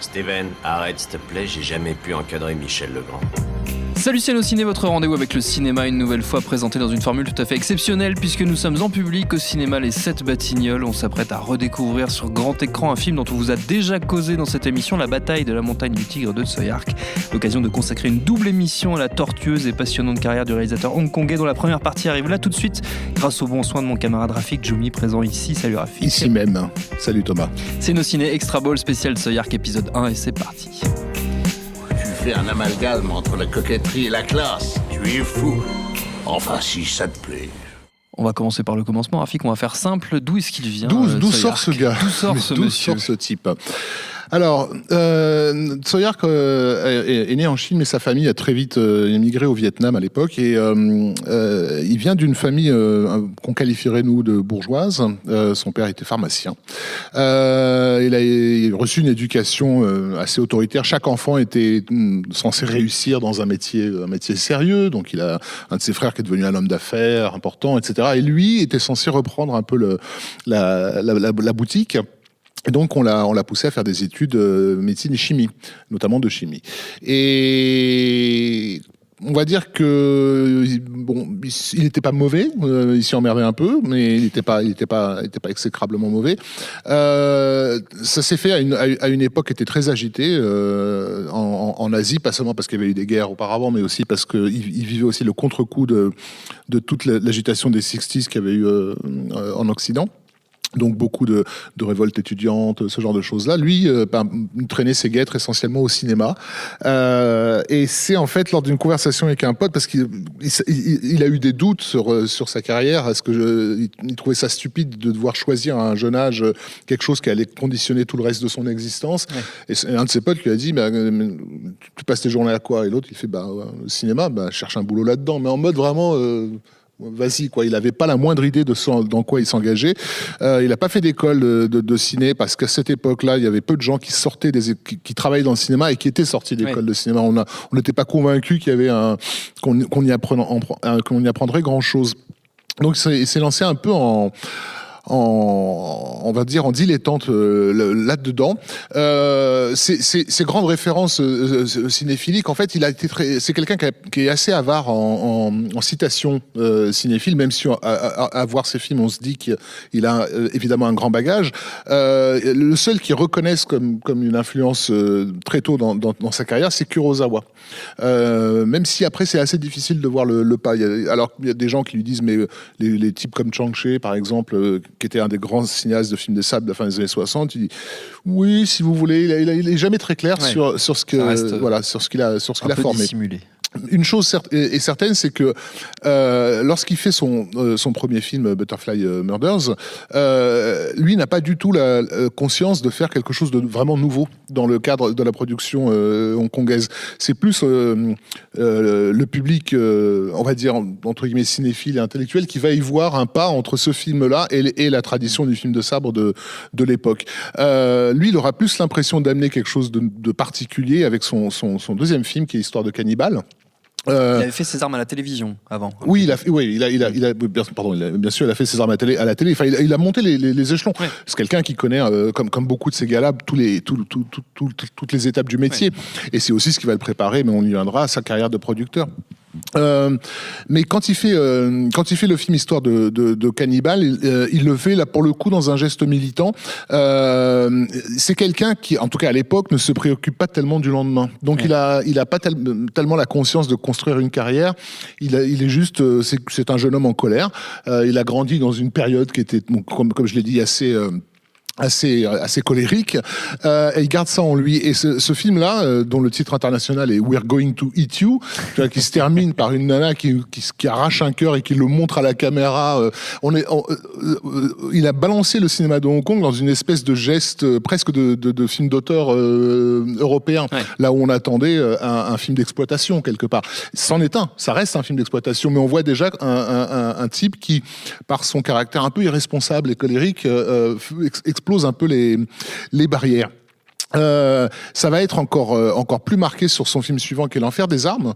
Steven, arrête s'il te plaît, j'ai jamais pu encadrer Michel Legrand. Salut Ciné, votre rendez-vous avec le cinéma, une nouvelle fois présenté dans une formule tout à fait exceptionnelle puisque nous sommes en public au cinéma Les 7 Batignolles. On s'apprête à redécouvrir sur grand écran un film dont on vous a déjà causé dans cette émission, La bataille de la montagne du tigre de Soyark. L'occasion de consacrer une double émission à la tortueuse et passionnante carrière du réalisateur hongkongais dont la première partie arrive là tout de suite grâce au bon soin de mon camarade Rafik Djoumi présent ici. Salut Rafik. Ici même. Salut Thomas. C'est nos ciné Extra Ball spécial Soyark épisode 1 et c'est parti. Tu fais un amalgame entre la coquetterie et la classe. Tu es fou. Enfin, si ça te plaît. On va commencer par le commencement, Rafik. On va faire simple. D'où est-ce qu'il vient D'où sort ce gars? D'où sort ce D'où monsieur sort ce type? Alors, Soyark est né en Chine, mais sa famille a très vite émigré au Vietnam à l'époque. Et il vient d'une famille qu'on qualifierait, nous, de bourgeoise. Son père était pharmacien. Il a reçu une éducation assez autoritaire. Chaque enfant était censé réussir dans un métier sérieux. Donc, il a un de ses frères qui est devenu un homme d'affaires important, etc. Et lui était censé reprendre un peu la boutique. Et donc, on l'a poussé à faire des études médecine et chimie, notamment de chimie. Et on va dire que bon, il n'était pas mauvais, il s'y emmerdait un peu, mais il n'était pas exécrablement mauvais. Ça s'est fait à une époque qui était très agitée en Asie, pas seulement parce qu'il y avait eu des guerres auparavant, mais aussi parce qu'il vivait aussi le contre-coup de toute l'agitation des 60s qu'il y avait eu en Occident. Donc beaucoup de révoltes étudiantes, ce genre de choses-là. Lui traînait ses guêtres essentiellement au cinéma. Et c'est en fait lors d'une conversation avec un pote, parce qu'il a eu des doutes sur sa carrière. Est-ce que il trouvait ça stupide de devoir choisir à un jeune âge quelque chose qui allait conditionner tout le reste de son existence. Ouais. Et un de ses potes lui a dit tu passes tes journées à quoi? Et l'autre il fait le cinéma, cherche un boulot là-dedans, mais en mode vraiment vas-y, quoi. Il n'avait pas la moindre idée dans quoi il s'engageait. Il n'a pas fait d'école de ciné parce qu'à cette époque-là, il y avait peu de gens qui sortaient qui travaillaient dans le cinéma et qui étaient sortis d'école de cinéma. On n'était pas convaincus qu'il y avait qu'on y apprendrait grand-chose. Donc, il s'est lancé un peu on va dire en dilettante là-dedans. Ces grandes références cinéphiliques, en fait, c'est quelqu'un qui est assez avare en citations cinéphiles, même si à voir ses films, on se dit qu'il a évidemment un grand bagage. Le seul qui reconnaisse comme une influence très tôt dans sa carrière, c'est Kurosawa. Même si après c'est assez difficile de voir le pas. Il y a des gens qui lui disent, mais les types comme Chang-Chi, par exemple, qui était un des grands cinéastes de films de sable de la fin des années 60, il dit oui, si vous voulez, il est jamais très clair sur ce qu'il a formé. Dissimulé. Une chose est certaine, c'est que lorsqu'il fait son premier film, Butterfly Murders, lui n'a pas du tout la conscience de faire quelque chose de vraiment nouveau dans le cadre de la production hongkongaise. C'est plus le public, on va dire, entre guillemets, cinéphile et intellectuel, qui va y voir un pas entre ce film-là et la tradition du film de sabre de l'époque. Lui, il aura plus l'impression d'amener quelque chose de particulier avec son deuxième film, qui est Histoire de cannibale. Il avait fait ses armes à la télévision avant. Oui, bien sûr, il a fait ses armes à la télé. Enfin, il a monté les échelons. Ouais. C'est quelqu'un qui connaît, comme beaucoup de ces gars-là, toutes les étapes du métier. Ouais. Et c'est aussi ce qui va le préparer, mais on y viendra, à sa carrière de producteur. Mais quand il fait le film Histoire de cannibale, il le fait là pour le coup dans un geste militant. C'est quelqu'un qui, en tout cas à l'époque, ne se préoccupe pas tellement du lendemain. Donc il a pas tellement la conscience de construire une carrière. Il est juste, c'est un jeune homme en colère. Il a grandi dans une période qui était, comme je l'ai dit, assez colérique, et il garde ça en lui. Et ce film-là, dont le titre international est We're Going to Eat You, qui se termine par une nana qui arrache un cœur et qui le montre à la caméra. Il a balancé le cinéma de Hong Kong dans une espèce de geste presque de film d'auteur européen, là où on attendait un film d'exploitation quelque part. C'en est ça reste un film d'exploitation, mais on voit déjà un type qui, par son caractère un peu irresponsable et colérique, explose un peu les barrières. Ça va être encore plus marqué sur son film suivant, qui est L'Enfer des armes,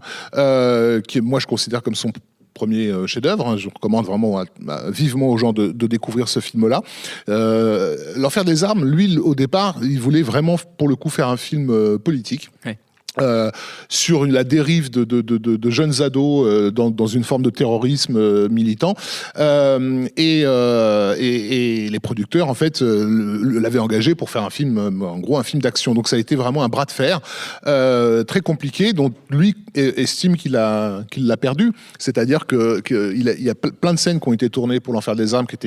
qui moi je considère comme son premiers chefs-d'œuvre. Je recommande vraiment vivement aux gens de découvrir ce film-là. L'Enfer des armes, lui, au départ, il voulait vraiment, pour le coup, faire un film politique. Ouais. Sur la dérive de jeunes ados dans une forme de terrorisme militant et les producteurs en fait l'avaient engagé pour faire un film, en gros un film d'action. Donc ça a été vraiment un bras de fer très compliqué, dont lui estime qu'il l'a perdu. C'est-à-dire qu'il y a plein de scènes qui ont été tournées pour l'Enfer des armes qui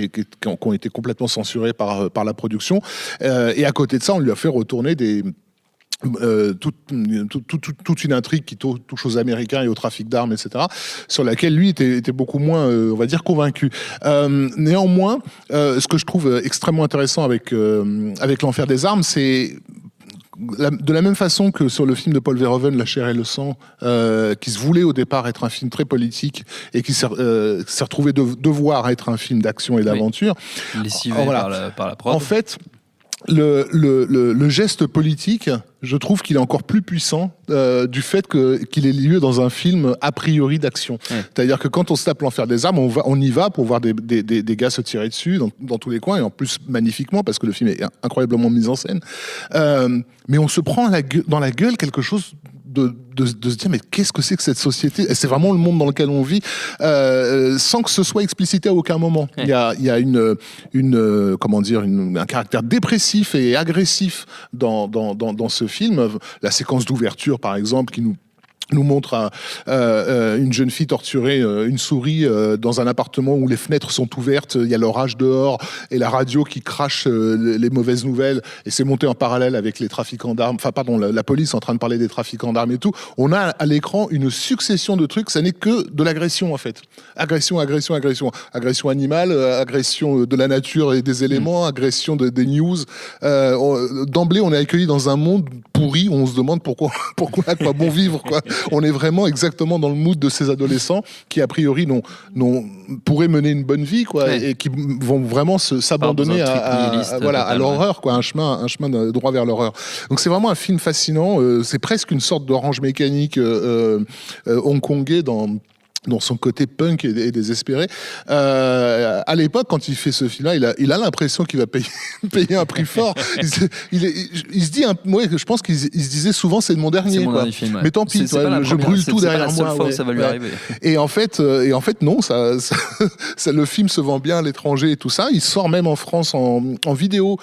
ont été complètement censurées par la production, et à côté de ça on lui a fait retourner toute une intrigue qui touche aux Américains et au trafic d'armes, etc., sur laquelle lui était beaucoup moins, on va dire, convaincu. Néanmoins, ce que je trouve extrêmement intéressant avec l'Enfer des armes, c'est de la même façon que sur le film de Paul Verhoeven, La chair et le sang, qui se voulait au départ être un film très politique et qui s'est retrouvé devoir être un film d'action et d'aventure. Lessivé par la prod. En fait, le geste politique, je trouve qu'il est encore plus puissant du fait qu'il ait lieu dans un film a priori d'action. Ouais. C'est-à-dire que quand on se tape l'Enfer des armes, on y va pour voir des gars se tirer dessus dans tous les coins, et en plus magnifiquement, parce que le film est incroyablement mis en scène. Mais on se prend dans la gueule quelque chose de se dire mais qu'est-ce que c'est que cette société, et c'est vraiment le monde dans lequel on vit, sans que ce soit explicité à aucun moment. Ouais. Il y a un caractère dépressif et agressif dans ce film. La séquence d'ouverture par exemple qui nous montre une jeune fille torturer une souris dans un appartement où les fenêtres sont ouvertes, il y a l'orage dehors et la radio qui crache les mauvaises nouvelles, et c'est monté en parallèle avec les trafiquants d'armes, la police en train de parler des trafiquants d'armes et tout. On a à l'écran une succession de trucs, ça n'est que de l'agression en fait. Agression animale, agression de la nature et des éléments, agression des news. D'emblée, on est accueilli dans un monde pourri où on se demande pourquoi à quoi bon vivre, quoi. On est vraiment exactement dans le mood de ces adolescents qui, a priori, pourraient mener une bonne vie, quoi, ouais. Et qui vont vraiment s'abandonner à l'horreur, quoi, un chemin droit vers l'horreur. Donc c'est vraiment un film fascinant. C'est presque une sorte d'Orange Mécanique hongkongais dans son côté punk et désespéré. À l'époque, quand il fait ce film-là, il a l'impression qu'il va payer un prix fort. Il se dit, je pense qu'il se disait souvent, c'est mon dernier. Quoi. Film, ouais. Mais tant pis, je brûle tout derrière moi. C'est pas la seule fois où ça va lui arriver. Et en fait, non, le film se vend bien à l'étranger et tout ça. Il sort même en France en vidéo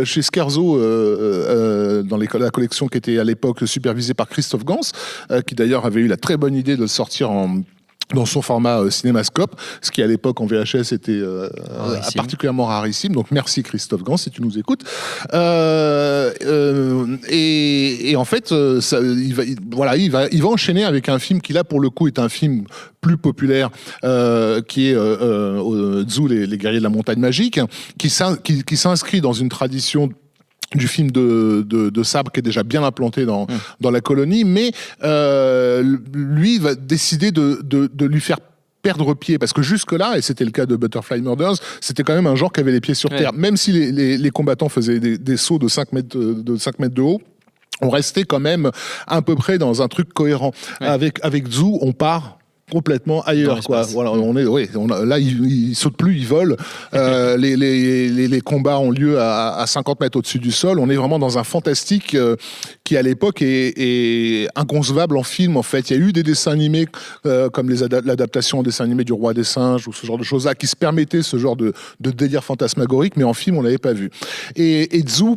chez Scherzo, dans la collection qui était à l'époque supervisée par Christophe Gans, qui d'ailleurs avait eu la très bonne idée de le sortir dans son format cinémascope, ce qui à l'époque en VHS était particulièrement rarissime. Donc merci Christophe Gans si tu nous écoutes. Et en fait, il va enchaîner avec un film qui là pour le coup est un film plus populaire, qui est Tzu, les guerriers de la montagne magique, qui s'inscrit dans une tradition du film de sabre qui est déjà bien implanté dans la colonie, mais lui va décider de lui faire perdre pied, parce que jusque-là, et c'était le cas de Butterfly Murders, c'était quand même un genre qui avait les pieds sur terre. Même si les combattants faisaient des sauts de 5 mètres de haut, on restait quand même à peu près dans un truc cohérent. Ouais. Avec Tzu, on part complètement ailleurs, quoi. Voilà, là il saute plus, il vole. Les combats ont lieu à 50 mètres au-dessus du sol. On est vraiment dans un fantastique qui à l'époque est inconcevable en film. En fait, il y a eu des dessins animés comme l'adaptation en dessin animé du Roi des singes ou ce genre de choses-là qui se permettaient ce genre de délire fantasmagorique, mais en film on l'avait pas vu. Et Tzu,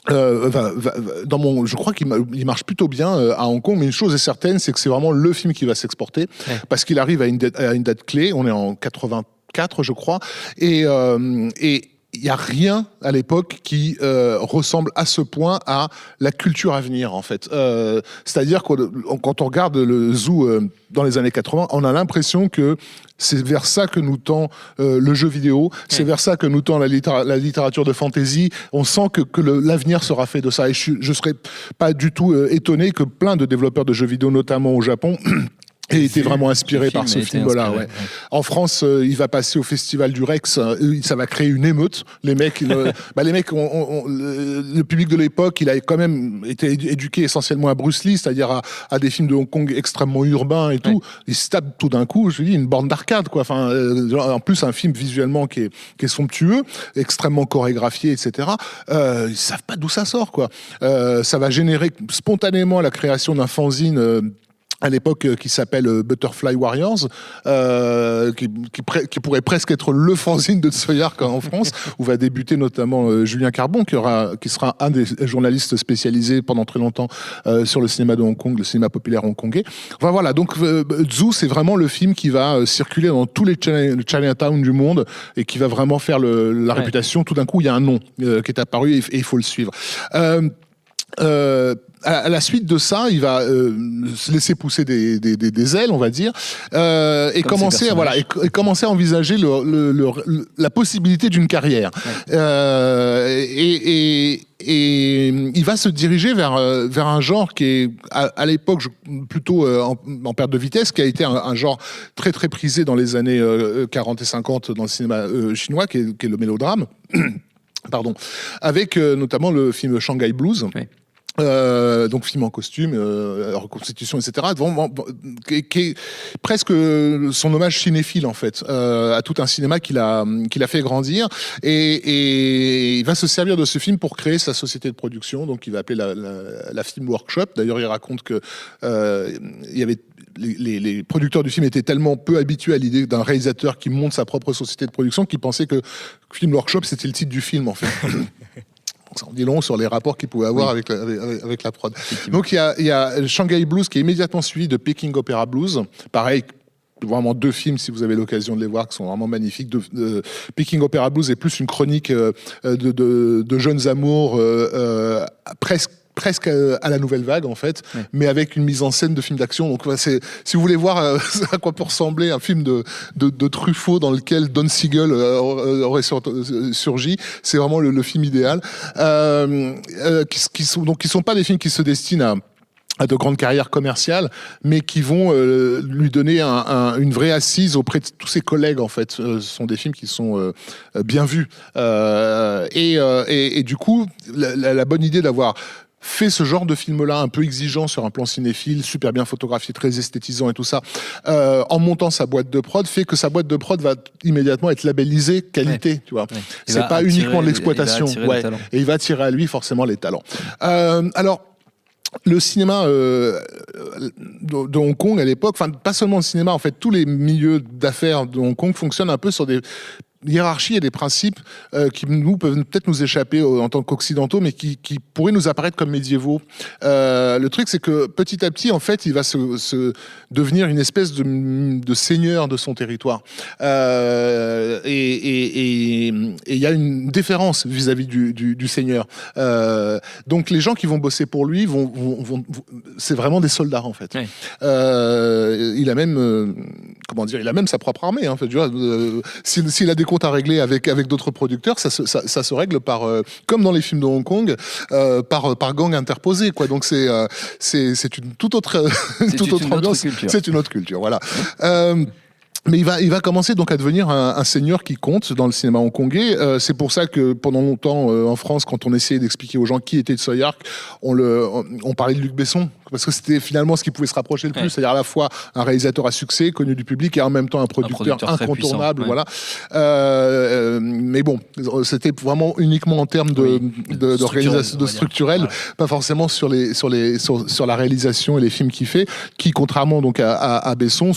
je crois qu'il marche plutôt bien à Hong Kong, mais une chose est certaine, c'est que c'est vraiment le film qui va s'exporter, parce qu'il arrive à une date clé. On est en 84, je crois, et il n'y a rien à l'époque qui ressemble à ce point à la culture à venir, en fait. C'est-à-dire que quand on regarde le Tzu dans les années 80, on a l'impression que c'est vers ça que nous tend le jeu vidéo, c'est vers ça que nous tend la littérature de fantasy. On sent que l'avenir sera fait de ça. Et je ne serais pas du tout étonné que plein de développeurs de jeux vidéo, notamment au Japon, Et était vraiment inspiré par ce film-là. Ouais. En France, il va passer au Festival du Rex. Ça va créer une émeute. Les mecs, le public de l'époque, il a quand même été éduqué essentiellement à Bruce Lee, c'est-à-dire à des films de Hong Kong extrêmement urbains et tout. Ouais. Ils se tapent tout d'un coup, je dis, une borne d'arcade, quoi. Enfin, en plus, un film visuellement qui est somptueux, extrêmement chorégraphié, etc. Ils savent pas d'où ça sort, quoi. Ça va générer spontanément la création d'un fanzine à l'époque qui s'appelle Butterfly Warriors, qui pourrait presque être le fanzine de Tsoyark en France, où va débuter notamment Julien Carbon, qui sera un des journalistes spécialisés pendant très longtemps sur le cinéma de Hong Kong, le cinéma populaire hongkongais. Enfin voilà, donc Tzu, c'est vraiment le film qui va circuler dans tous les Chinatown du monde et qui va vraiment faire la réputation. Tout d'un coup, il y a un nom qui est apparu et il faut le suivre. À la suite de ça, il va se laisser pousser des ailes, on va dire, et commencer à envisager la possibilité d'une carrière. Ouais. Et il va se diriger vers un genre qui est à l'époque plutôt en perte de vitesse, qui a été un genre très très prisé dans les années 40 et 50 dans le cinéma chinois, qui est le mélodrame. Pardon, avec notamment le film Shanghai Blues. Oui. Donc film en costume, reconstitution, etc. Qui est presque son hommage cinéphile en fait à tout un cinéma qu'il a fait grandir, et il va se servir de ce film pour créer sa société de production. Donc il va appeler la Film Workshop. D'ailleurs il raconte que il y avait les producteurs du film étaient tellement peu habitués à l'idée d'un réalisateur qui monte sa propre société de production qu'ils pensaient que Film Workshop c'était le titre du film en fait. Ça en dit long sur les rapports qu'il pouvait avoir avec la prod. Donc il y a Shanghai Blues qui est immédiatement suivi de Peking Opera Blues. Pareil, vraiment deux films, si vous avez l'occasion de les voir, qui sont vraiment magnifiques. Peking Opera Blues est plus une chronique de jeunes amours presque à la nouvelle vague en fait, ouais. Mais avec une mise en scène de film d'action. Donc si vous voulez voir à quoi peut ressembler un film de Truffaut dans lequel Don Siegel aurait surgi, c'est vraiment le film idéal. Qui sont pas des films qui se destinent à de grandes carrières commerciales, mais qui vont lui donner une vraie assise auprès de tous ses collègues en fait. Ce sont des films qui sont bien vus et du coup la bonne idée d'avoir fait ce genre de film-là un peu exigeant sur un plan cinéphile, super bien photographié, très esthétisant et tout ça, en montant sa boîte de prod, fait que sa boîte de prod va immédiatement être labellisée qualité, ouais. Tu vois. Ouais. C'est pas uniquement de l'exploitation, et il va attirer à lui forcément les talents. Alors, le cinéma de Hong Kong à l'époque, enfin pas seulement le cinéma, en fait tous les milieux d'affaires de Hong Kong fonctionnent un peu sur des hiérarchie et des principes qui peuvent peut-être nous échapper en tant qu'occidentaux, mais qui pourraient nous apparaître comme médiévaux. Le truc, c'est que petit à petit, en fait, il va se devenir une espèce de seigneur de son territoire. Et il y a une déférence vis-à-vis du seigneur. Donc les gens qui vont bosser pour lui c'est vraiment des soldats en fait. Oui. Il a même il a même sa propre armée. Hein, tu vois, s'il a des comptes à régler avec d'autres producteurs, ça se règle par comme dans les films de Hong Kong, par gang interposé, quoi. Donc c'est une toute autre ambiance. C'est une autre culture, voilà. Mais il va commencer donc à devenir un seigneur qui compte dans le cinéma hongkongais. C'est pour ça que pendant longtemps en France, quand on essayait d'expliquer aux gens qui était Tsoyark, on parlait de Luc Besson, parce que c'était finalement ce qui pouvait se rapprocher le plus, c'est-à-dire à la fois un réalisateur à succès, connu du public, et en même temps un producteur incontournable, voilà. Mais bon, c'était vraiment uniquement en termes de réalisation, de structurel, pas forcément sur la réalisation et les films qu'il fait, qui contrairement donc à Besson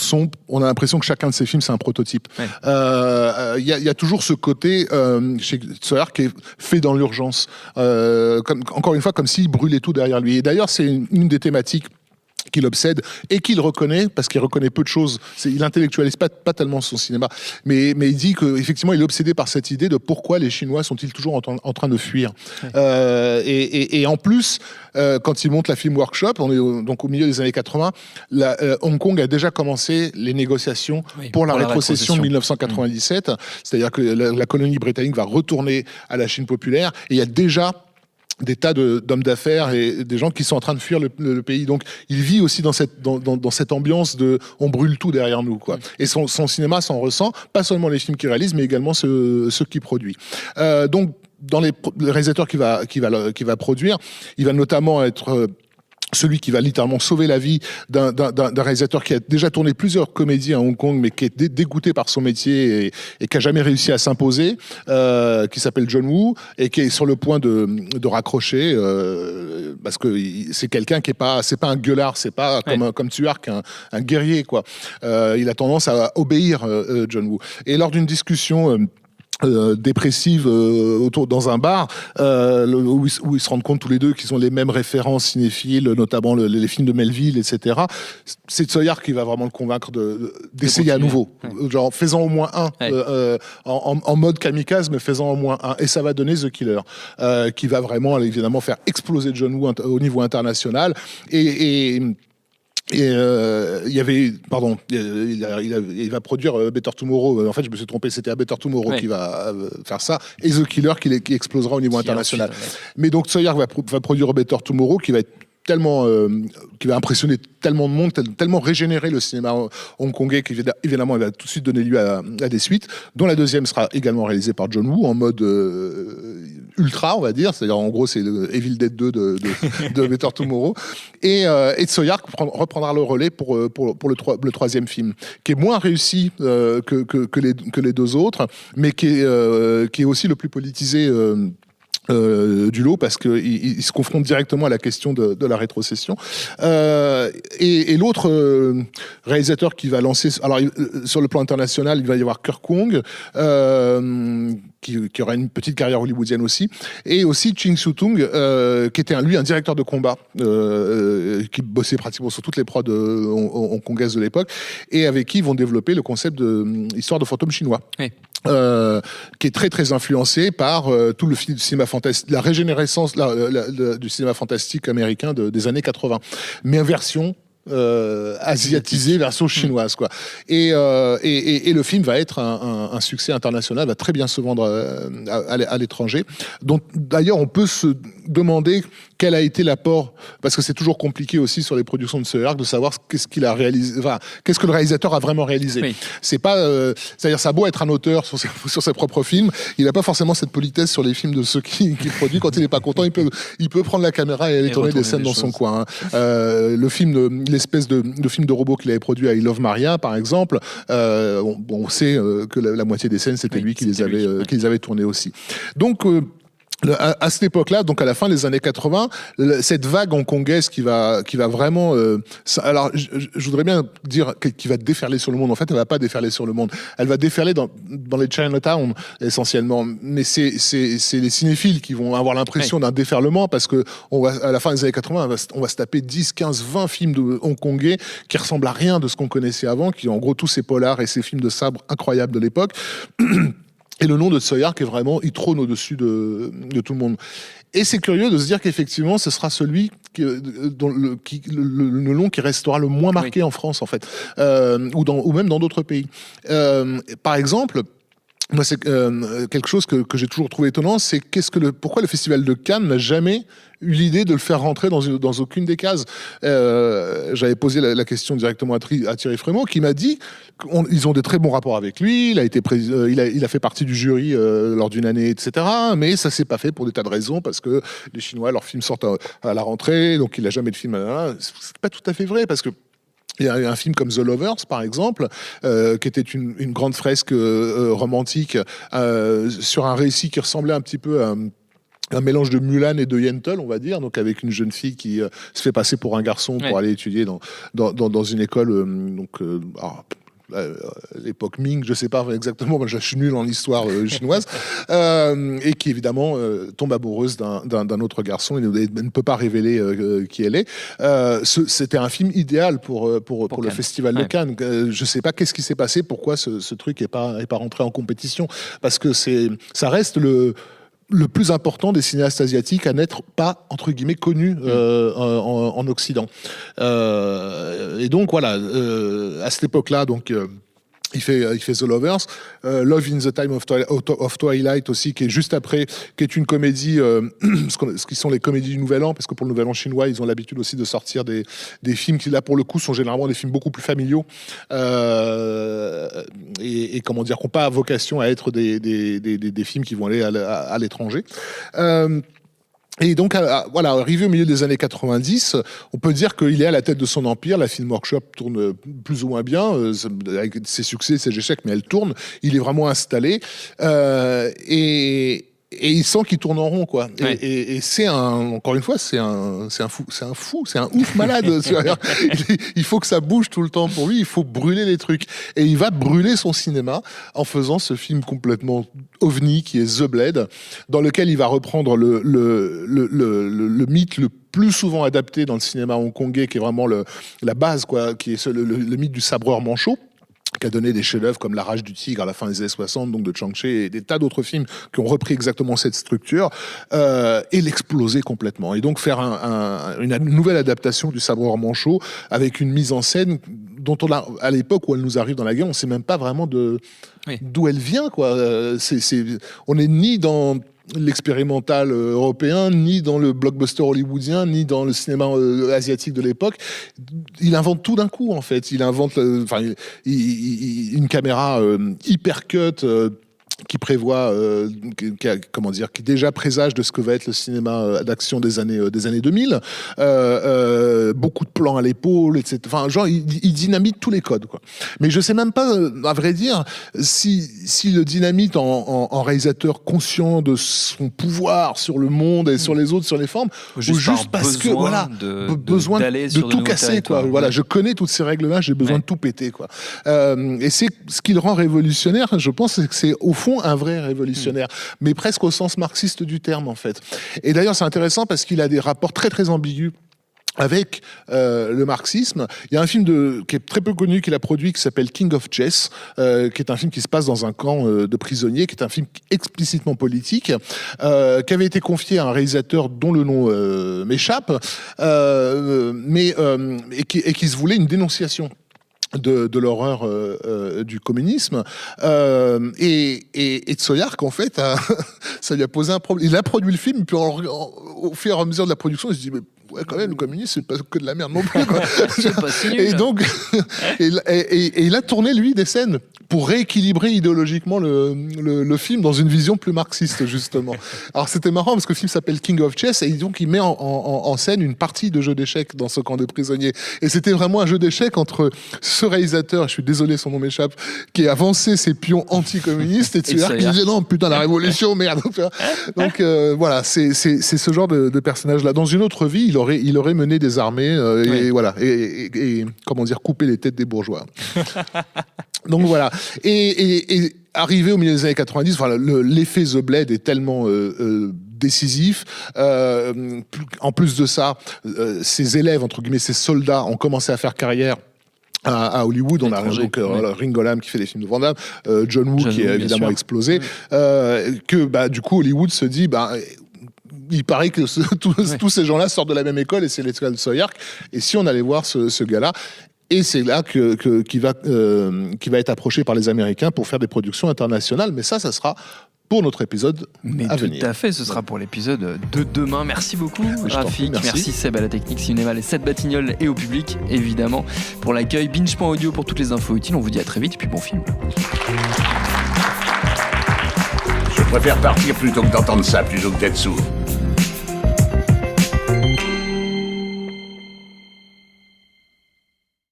on a l'impression que chacun de ces films c'est un prototype. Il y a toujours ce côté chez Tsoyark qui est fait dans l'urgence, encore une fois comme s'il brûlait tout derrière lui. Et d'ailleurs c'est une des thématiques qui l'obsède et qu'il reconnaît, parce qu'il reconnaît peu de choses. Il intellectualise pas tellement son cinéma, mais il dit qu'effectivement il est obsédé par cette idée de pourquoi les Chinois sont-ils toujours en train de fuir. Et en plus, quand il monte la Film Workshop, on est donc au milieu des années 80, Hong Kong a déjà commencé les négociations pour la rétrocession de 1997, c'est-à-dire que la colonie britannique va retourner à la Chine populaire, et il y a déjà des tas d'hommes d'affaires et des gens qui sont en train de fuir le pays. Donc, il vit aussi dans cette ambiance de on brûle tout derrière nous, quoi. Et son cinéma s'en ressent, pas seulement les films qu'il réalise, mais également ceux qu'il produit. Donc, dans les réalisateurs qu'il va produire, il va notamment être celui qui va littéralement sauver la vie d'un réalisateur qui a déjà tourné plusieurs comédies à Hong Kong, mais qui est dégoûté par son métier et qui a jamais réussi à s'imposer, qui s'appelle John Woo, et qui est sur le point de raccrocher, parce que c'est quelqu'un qui c'est pas un gueulard, c'est pas comme Tsuark, un guerrier, quoi. Il a tendance à obéir, John Woo. Et lors d'une discussion dépressive dans un bar où ils se rendent compte tous les deux qu'ils ont les mêmes références cinéphiles, notamment les films de Melville, etc. C'est Tsoyar qui va vraiment le convaincre d'essayer à nouveau. Genre, faisant au moins un, en mode kamikaze, mais faisant au moins un. Et ça va donner The Killer, qui va vraiment, évidemment, faire exploser John Woo au niveau international. Il va produire Better Tomorrow. En fait, je me suis trompé, c'était à Better Tomorrow qui va faire ça, et The Killer qui explosera au niveau international. Mais donc Tsoyar va produire Better Tomorrow, qui va être qui va impressionner tellement de monde, tellement régénérer le cinéma hongkongais, qu'évidemment, il va tout de suite donner lieu à des suites, dont la deuxième sera également réalisée par John Woo en mode ultra, on va dire. C'est-à-dire, en gros, c'est le Evil Dead 2 de Better Tomorrow. Et Tsoyar reprendra le relais pour le troisième film, qui est moins réussi que les deux autres, mais qui est aussi le plus politisé du lot, parce qu'il se confronte directement à la question de la rétrocession. Et l'autre réalisateur qui va lancer... Alors, sur le plan international, il va y avoir Kirk Wong, qui aura une petite carrière hollywoodienne aussi, et aussi Ching Soo-tung, qui était lui un directeur de combat, qui bossait pratiquement sur toutes les prods hongkongaises de l'époque, et avec qui ils vont développer le concept de histoire de fantôme chinois. Oui. Qui est très très influencé par tout le cinéma fantastique, la régénérescence du cinéma fantastique américain des années 80, mais en version asiatisée, version chinoise, quoi. Et le film va être un succès international, va très bien se vendre à l'étranger. Donc d'ailleurs, on peut se demander quel a été l'apport, parce que c'est toujours compliqué aussi sur les productions de Tsoyar de savoir qu'est-ce qu'il a réalisé, enfin, qu'est-ce que le réalisateur a vraiment réalisé. Oui. C'est pas, c'est-à-dire, ça a beau être un auteur sur ses propres films, il n'a pas forcément cette politesse sur les films de ceux qui produit. Quand il n'est pas content, il peut prendre la caméra et aller tourner des scènes dans son coin. Le film, l'espèce de film de robot qu'il avait produit à I Love Maria, par exemple, on sait que la moitié des scènes, c'était lui qui les avait tournées aussi. Donc, à cette époque-là, donc à la fin des années 80, cette vague hongkongaise qui va vraiment... alors, je voudrais bien dire qu'il va déferler sur le monde. En fait, elle va pas déferler sur le monde. Elle va déferler dans les Chinatown, essentiellement. Mais c'est les cinéphiles qui vont avoir l'impression d'un déferlement, parce que à la fin des années 80, on va se taper 10, 15, 20 films de hongkongais qui ressemblent à rien de ce qu'on connaissait avant, qui ont en gros tous ces polars et ces films de sabre incroyables de l'époque. Et le nom de Tsoyar qui est vraiment, il trône au-dessus de tout le monde. Et c'est curieux de se dire qu'effectivement, ce sera celui dont le nom qui restera le moins marqué en France, en fait, ou même dans d'autres pays. Par exemple, moi, c'est quelque chose que j'ai toujours trouvé étonnant, c'est pourquoi le Festival de Cannes n'a jamais eu l'idée de le faire rentrer dans aucune des cases. J'avais posé la question directement à Thierry Frémaux, qui m'a dit qu'ils ont de très bons rapports avec lui, il a fait partie du jury lors d'une année, etc. Mais ça s'est pas fait pour des tas de raisons, parce que les Chinois, leurs films sortent à la rentrée, donc il n'a jamais de film. C'est pas tout à fait vrai, parce que il y a un film comme The Lovers, par exemple, qui était une grande fresque romantique sur un récit qui ressemblait un petit peu à un mélange de Mulan et de Yentl, on va dire, donc avec une jeune fille qui se fait passer pour un garçon pour aller étudier dans une école, l'époque Ming, je sais pas exactement, moi je suis nul en histoire chinoise, et qui évidemment tombe amoureuse d'un autre garçon et ne peut pas révéler qui elle est. C'était un film idéal pour le Festival de Cannes. Je sais pas qu'est-ce qui s'est passé, pourquoi ce truc est pas rentré en compétition, parce que ça reste le plus important des cinéastes asiatiques à n'être pas, entre guillemets, connu en Occident. Et donc, voilà, à cette époque-là, donc... Il fait The Lovers, Love in the Time of Twilight aussi, qui est juste après, qui est une comédie, ce qui sont les comédies du Nouvel An, parce que pour le Nouvel An chinois, ils ont l'habitude aussi de sortir des films qui, là, pour le coup, sont généralement des films beaucoup plus familiaux, et comment dire, qui n'ont pas vocation à être des films qui vont aller à l'étranger. Et donc, voilà, arrivé au milieu des années 90, on peut dire qu'il est à la tête de son empire. La Film Workshop tourne plus ou moins bien, avec ses succès, ses échecs, mais elle tourne. Il est vraiment installé. Et il sent qu'il tourne en rond, quoi. Ouais. Et c'est encore une fois, c'est un fou, c'est un ouf malade. Il faut que ça bouge tout le temps pour lui. Il faut brûler les trucs. Et il va brûler son cinéma en faisant ce film complètement ovni qui est The Blade, dans lequel il va reprendre le mythe le plus souvent adapté dans le cinéma hongkongais, qui est vraiment la base, quoi, qui est le mythe du sabreur manchot, qui a donné des chefs-d'œuvre comme La Rage du Tigre à la fin des années 60, donc de Chang Cheh, et des tas d'autres films qui ont repris exactement cette structure, et l'exploser complètement. Et donc faire une nouvelle adaptation du Sabreur Manchot avec une mise en scène dont on a, à l'époque où elle nous arrive dans la guerre, on ne sait même pas vraiment d'où elle vient, quoi. On n'est ni dans l'expérimental européen, ni dans le blockbuster hollywoodien, ni dans le cinéma asiatique de l'époque. Il invente tout d'un coup, en fait. Il invente une caméra hyper cut, qui prévoit, qui déjà présage de ce que va être le cinéma d'action des années 2000. Beaucoup de plans à l'épaule, etc. Enfin, genre, il dynamite tous les codes, quoi. Mais je sais même pas, à vrai dire, si le dynamite en réalisateur conscient de son pouvoir sur le monde et sur les autres, sur les formes, ou juste parce que, voilà, besoin de tout casser, quoi. Voilà, je connais toutes ces règles-là, j'ai besoin de tout péter, quoi. Et c'est ce qui le rend révolutionnaire, je pense, c'est que c'est au fond un vrai révolutionnaire, mais presque au sens marxiste du terme, en fait. Et d'ailleurs, c'est intéressant parce qu'il a des rapports très très ambigus avec le marxisme. Il y a un film qui est très peu connu qu'il a produit, qui s'appelle King of Chess, qui est un film qui se passe dans un camp de prisonniers, qui est un film explicitement politique, qui avait été confié à un réalisateur dont le nom m'échappe, et qui se voulait une dénonciation de l'horreur du communisme, et Tsuyark, en fait, ça lui a posé un problème. Il a produit le film, puis au fur et à mesure de la production, il se dit, mais ouais, quand même, le communisme, c'est pas que de la merde non plus, quoi. C'est pas si nul. Et donc, et il a tourné, lui, des scènes pour rééquilibrer idéologiquement le film dans une vision plus marxiste, justement. Alors, c'était marrant parce que le film s'appelle King of Chess, et donc il met en scène une partie de jeu d'échecs dans ce camp de prisonniers. Et c'était vraiment un jeu d'échecs entre ce réalisateur, je suis désolé, son nom m'échappe, qui a avancé ses pions anticommunistes, et Tsuyark qui disait non, putain, la révolution, merde. Donc, voilà, c'est ce genre de personnage-là. Dans une autre vie, il aurait mené des armées, et voilà, et comment dire, coupé les têtes des bourgeois. Donc voilà. Et arrivé au milieu des années 90, voilà, l'effet The Blade est tellement décisif. En plus de ça, ses élèves, entre guillemets, ses soldats, ont commencé à faire carrière à Hollywood. On a donc Ringo Lam qui fait les films de Van Damme, John Woo qui a évidemment explosé, que du coup Hollywood se dit il paraît que tous ces gens-là sortent de la même école, et c'est l'école de Tsuyark, et si on allait voir ce gars-là. Et c'est là qu'il va être approché par les Américains pour faire des productions internationales. Mais ça sera pour notre épisode à venir. Tout à fait, ce sera pour l'épisode de demain. Merci beaucoup, Rafik. Merci Seb à la technique, Cinéma, les 7 Batignolles, et au public, évidemment, pour l'accueil. Binge.audio pour toutes les infos utiles. On vous dit à très vite, et puis bon film. Je préfère partir plutôt que d'entendre ça, plutôt que d'être sourd.